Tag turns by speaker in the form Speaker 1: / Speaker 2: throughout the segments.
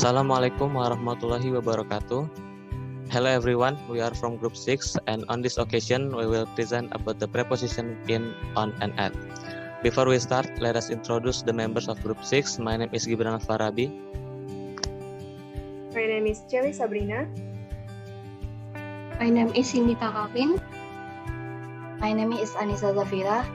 Speaker 1: Assalamualaikum warahmatullahi wabarakatuh. Hello everyone, we are from Group 6 and on this occasion we will present about the preposition in, on and at. Before we start, let us introduce the members of Group 6. My name is Gibran Al-Farabi.
Speaker 2: My name is Celi Sabrina.
Speaker 3: My name is Sinita Kavin.
Speaker 4: My name is Anissa Zafira.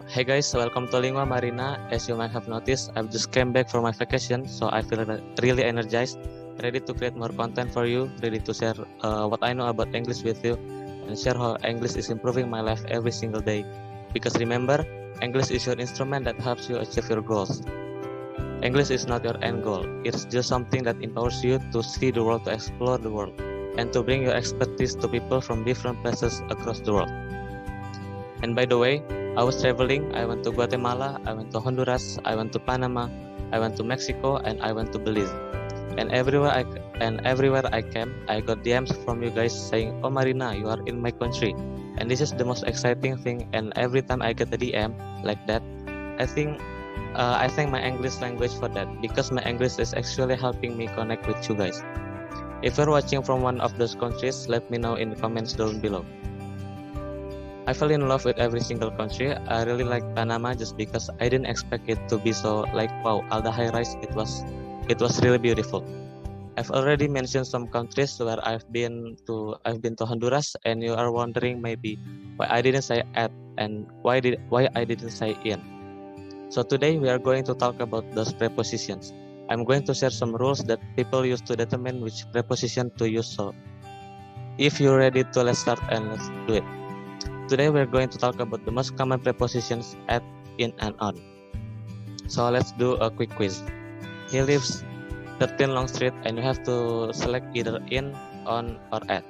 Speaker 1: Hey guys, welcome to Lingua Marina. As you might have noticed, I've just came back from my vacation, so I feel really energized, ready to create more content for you, ready to share what I know about English with you, and share how English is improving my life every single day. Because remember, English is your instrument that helps you achieve your goals. English is not your end goal. It's just something that empowers you to see the world, to explore the world, and to bring your expertise to people from different places across the world. And by the way, I was traveling. I went to Guatemala, I went to Honduras, I went to Panama, I went to Mexico, and I went to Belize. And everywhere I came, I got DMs from you guys saying, "Oh Marina, you are in my country." And this is the most exciting thing. And every time I get a DM like that, I thank my English language for that, because my English is actually helping me connect with you guys. If you're watching from one of those countries, let me know in the comments down below. I fell in love with every single country. I really like Panama just because I didn't expect it to be so like wow, all the high rise. It was really beautiful. I've already mentioned some countries where I've been to Honduras, and you are wondering maybe why I didn't say at and why I didn't say in. So today we are going to talk about those prepositions. I'm going to share some rules that people use to determine which preposition to use. So if you're ready to, let's start and let's do it. Today we're going to talk about the most common prepositions at, in, and on. So let's do a quick quiz. He lives 13 Long Street, and you have to select either in, on, or at.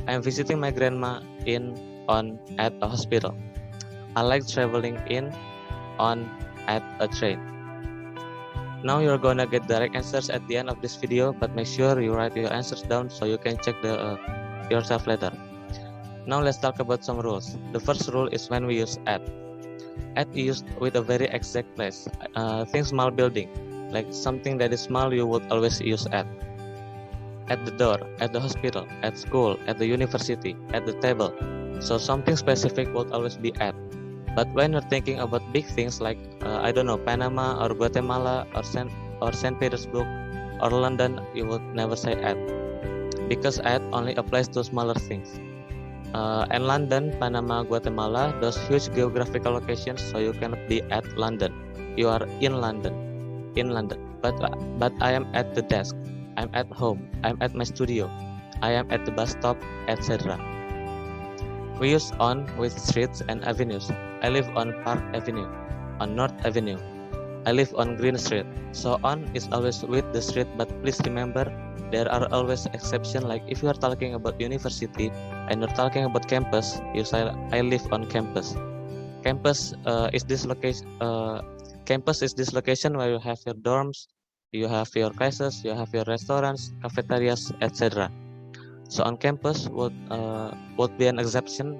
Speaker 1: I'm visiting my grandma in, on, at a hospital. I like traveling in, on, at a train. Now you're gonna get direct answers at the end of this video, but make sure you write your answers down so you can check yourself later. Now let's talk about some rules. The first rule is when we use at. At is used with a very exact place. Think small building, like something that is small you would always use at. At the door, at the hospital, at school, at the university, at the table. So something specific would always be at. But when you're thinking about big things like Panama or Guatemala or St. Petersburg or London, you would never say at, because at only applies to smaller things. And London, Panama, Guatemala, those huge geographical locations, so you cannot be at London. You are in London. But I am at the desk. I'm at home. I'm at my studio. I am at the bus stop, etc. We use on with streets and avenues. I live on Park Avenue, on North Avenue. I live on Green Street. So on is always with the street, but please remember there are always exceptions. Like if you are talking about university and you're talking about campus, you say I live on campus. Campus is this location. Campus is this location where you have your dorms, you have your classes, you have your restaurants, cafeterias, etc. So on campus would be an exception,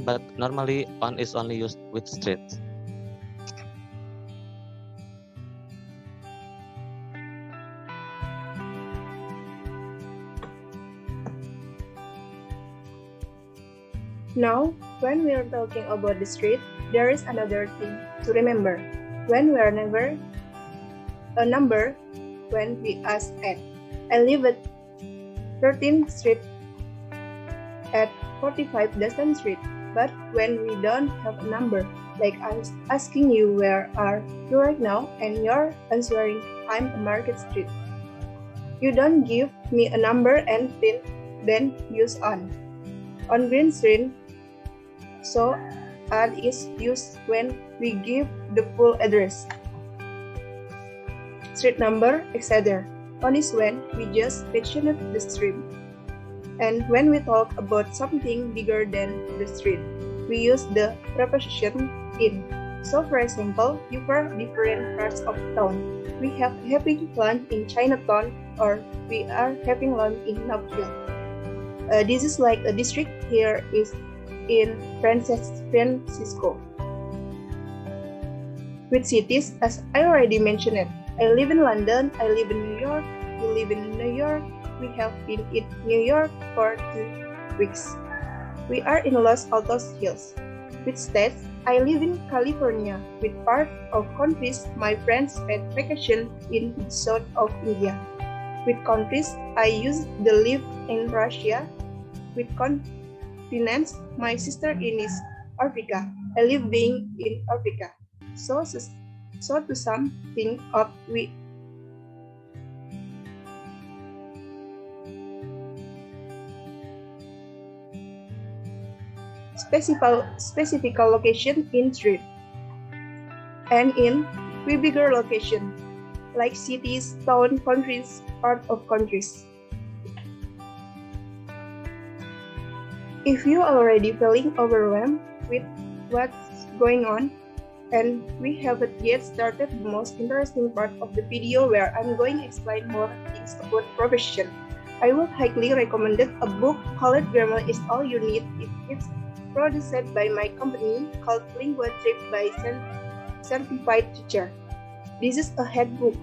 Speaker 1: but normally on is only used with streets.
Speaker 2: Now, when we are talking about the street, there is another thing to remember. When we are never a number, when we ask at. I live at 13th Street at 45 Dustin Street. But when we don't have a number, like I'm asking you where are you right now, and you're answering I'm at Market Street. You don't give me a number and then use on. On Green Street, so at is used when we give the full address, street number, etc. On is when we just mention the street. And when we talk about something bigger than the street, we use the preposition in. So for example, you for different parts of town. We have having lunch in Chinatown, or we are having lunch in Northfield. This is like a district here is in Francisco. With cities, as I already mentioned it, I live in London, I live in New York, you live in New York, we have been in New York for 2 weeks. We are in Los Altos Hills. With states, I live in California. With part of countries, my friends spent vacation in the south of India. With countries, I used to live in Russia. With continents, my sister is Africa. I live being in Africa. So to sum things up, we specific location in street and in we bigger location like cities, town, countries, part of countries. If you are already feeling overwhelmed with what's going on, and we haven't yet started the most interesting part of the video where I'm going to explain more things about profession, I would highly recommend a book called Grammar is All You Need. It's produced by my company called Lingua Trip by Certified Teacher. This is a handbook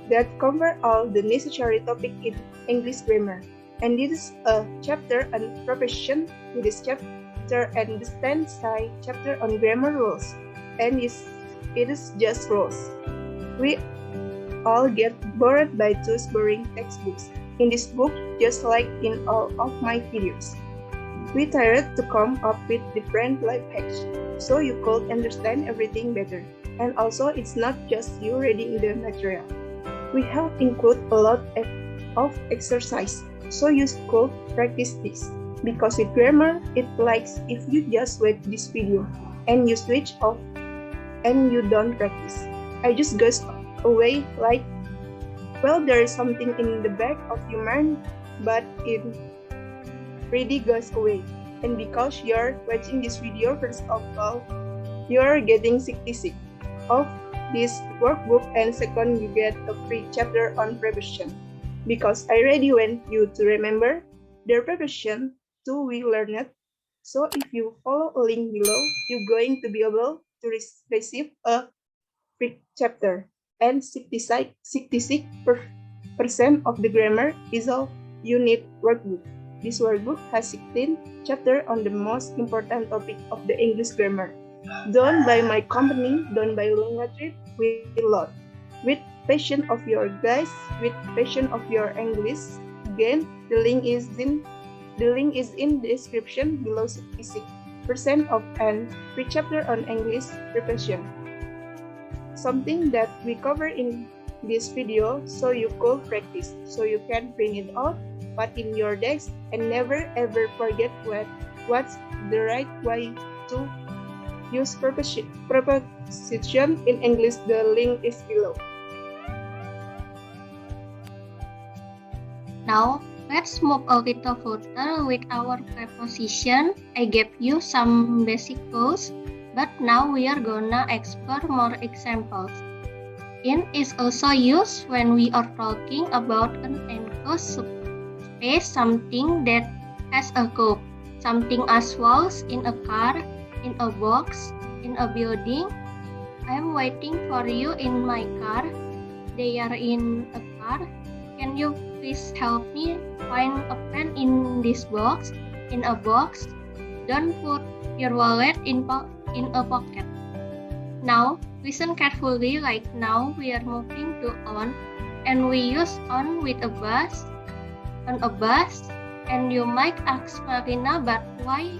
Speaker 2: that covers all the necessary topics in English grammar. And this is a chapter on profession, with this chapter and the stand side chapter on grammar rules. And it is just rules. We all get bored by those boring textbooks. In this book, just like in all of my videos, we tried to come up with different life hacks so you could understand everything better. And also, it's not just you reading the material. We have included a lot of exercise so you could practice this. Because with grammar, it likes if you just watch this video and you switch off and you don't practice. I just goes away like, well, there is something in the back of your mind, but it really goes away. And because you're watching this video, first of all, you're getting 66 of this workbook, and second, you get a free chapter on preposition. Because I already want you to remember their preposition too we learned it. So if you follow a link below, you're going to be able to receive a free chapter. And 66% of the grammar is all you need workbook. This workbook has 16 chapters on the most important topic of the English grammar. Done by my company, done by Lingua Trip, with lot. With passion of your guys, with passion of your English. Again, the link is in the description below. 66% of an free chapter on English preparation. Something that we cover in this video so you could practice, so you can print it out, put in your desk, and never ever forget what's the right way to use preposition in English. The link is below.
Speaker 3: Now, let's move a little further with our preposition. I gave you some basic rules, but now we are gonna explore more examples. In is also used when we are talking about an enclosed space, something that has a curve, something as walls in a car, in a box, in a building. I am waiting for you in my car. They are in a car. Can you please help me find a pen in this box? In a box. Don't put your wallet in a pocket. Now, listen carefully. Like now, we are moving to on, and we use on with a bus. On a bus, and you might ask Marina, but why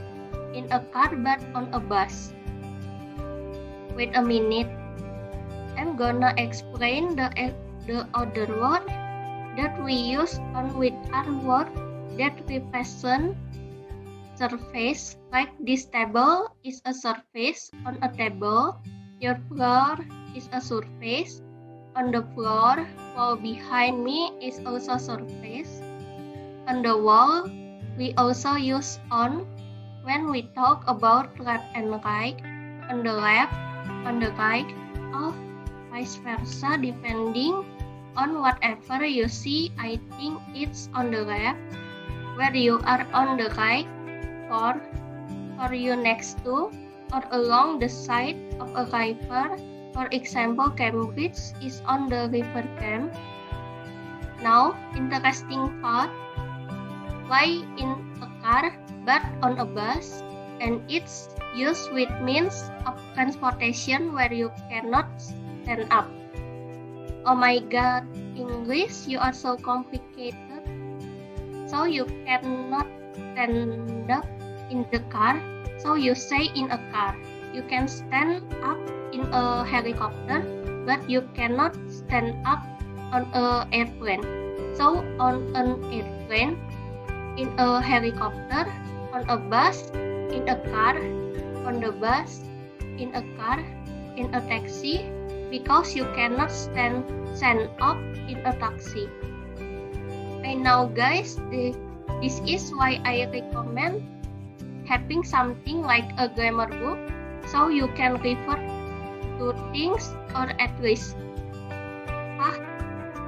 Speaker 3: in a car but on a bus? Wait a minute. I'm gonna explain the other word that we use on with our word that represent surface. Like this table is a surface on a table. Your floor is a surface on the floor. Wall behind me is also surface. On the wall, we also use on when we talk about left and right. On the left, on the right, or vice versa, depending on whatever you see. I think it's on the left, where you are on the right, or you next to, or along the side of a river, For example, Cambridge is on the River Cam. Now, interesting thought. Why in a car but on a bus? And it's used with means of transportation where you cannot stand up. Oh my god, English, you are so complicated. So you cannot stand up in the car, so you say in a car. You can stand up in a helicopter, but you cannot stand up on an airplane. So on an airplane, in a helicopter, on a bus, in a car, on the bus, in a car, in a taxi, because you cannot stand up in a taxi. And now guys, this is why I recommend having something like a grammar book, so you can refer to things, or at least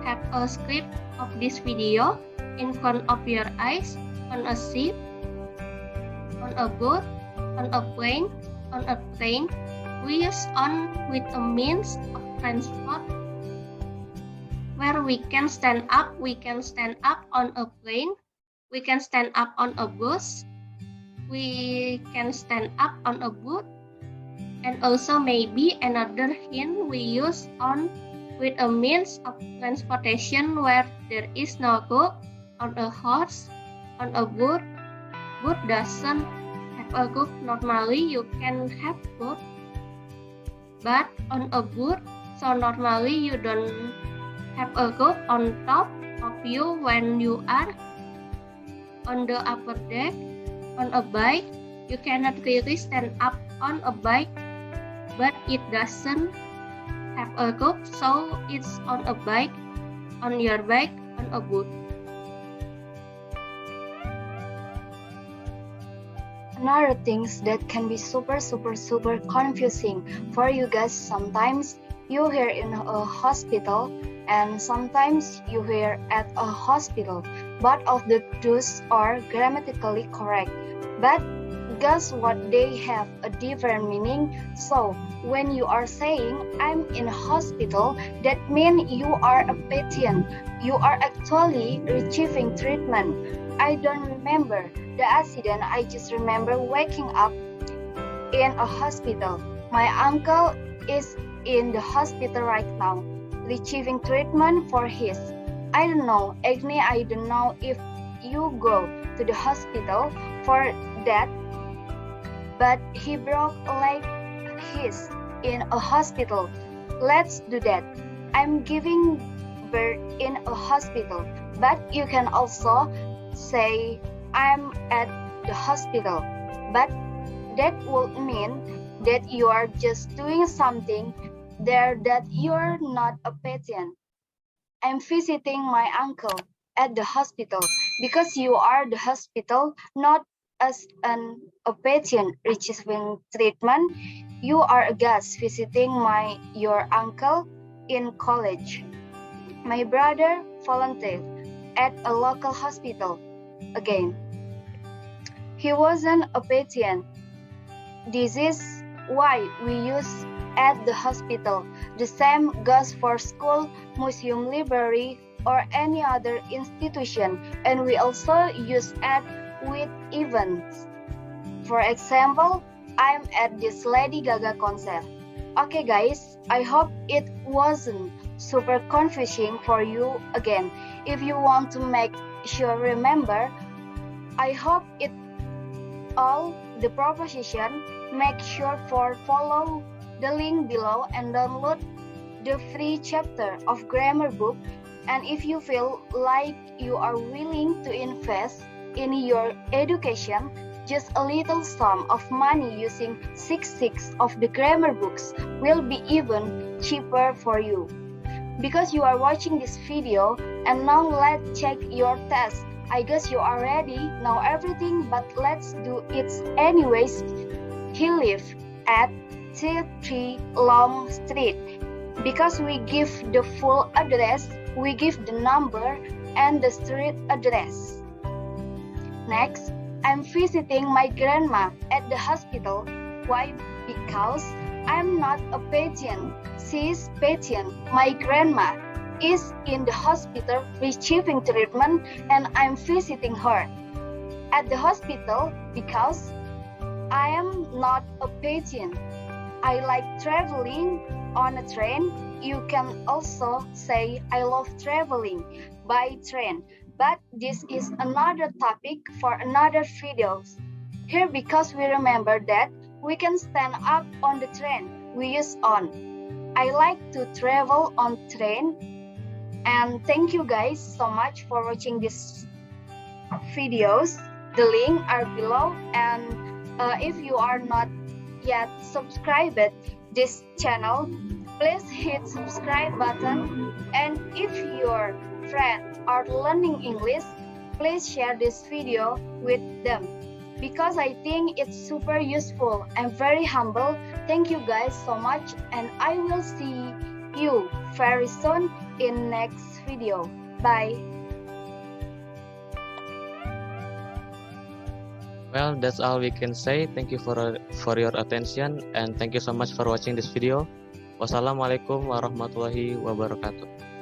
Speaker 3: have a script of this video in front of your eyes, on a ship, on a boat, on a plane, on a train. We use on with a means of transport where we can stand up. We can stand up on a plane, we can stand up on a bus, we can stand up on a boat. And also maybe another hint, we use on with a means of transportation where there is no rope, on a horse, on a boat. Boat doesn't have a roof. Normally you can have boat, but on a boat, so normally you don't have a roof on top of you when you are on the upper deck. On a bike, you cannot really stand up on a bike, but it doesn't have a roof, so it's on a bike, on your bike, on a boat.
Speaker 4: Another things that can be super confusing for you guys. Sometimes you hear in a hospital and sometimes you hear at a hospital. Both of the truths are grammatically correct, but guess what, they have a different meaning. So when you are saying I'm in a hospital, that means you are a patient. You are actually receiving treatment. I don't remember the accident, I just remember waking up in a hospital. My uncle is in the hospital right now, receiving treatment for his, I don't know, acne. I don't know if you go to the hospital for that, but he broke a leg his in a hospital. Let's do that. I'm giving birth in a hospital, but you can also say I'm at the hospital, but that would mean that you are just doing something there, that you're not a patient. I'm visiting my uncle at the hospital, because you are the hospital, not as a patient receiving treatment. You are a guest visiting your uncle in college. My brother volunteered at a local hospital. Again, he wasn't a patient. This is why we use at the hospital. The same goes for school, museum, library, or any other institution, and we also use at with events. For example, I'm at this Lady Gaga concert. Okay guys, I hope it wasn't super confusing for you. Again, if you want to make sure remember, I hope it all the proposition, make sure for follow the link below and download the free chapter of grammar book. And if you feel like you are willing to invest in your education, just a little sum of money using 6 of the grammar books will be even cheaper for you. Because you are watching this video, and now let's check your test. I guess you already know everything, but let's do it anyways. He lives at 3 Long Street. Because we give the full address, we give the number and the street address. Next, I'm visiting my grandma at the hospital. Why? Because I'm not a patient. She's patient. My grandma is in the hospital receiving treatment and I'm visiting her at the hospital because I am not a patient. I like traveling on a train. You can also say I love traveling by train. But this is another topic for another videos. Here because we remember that we can stand up on the train we use on. I like to travel on train. And thank you guys so much for watching these videos. The link are below, and if you are not yet subscribed this channel, please hit subscribe button. And if your friends are learning English, please share this video with them because I think it's super useful. I'm very humble. Thank you guys so much, and I will see you very soon in next video. Bye.
Speaker 1: Well, that's all we can say. Thank you for your attention, and thank you so much for watching this video. Wassalamualaikum warahmatullahi wabarakatuh.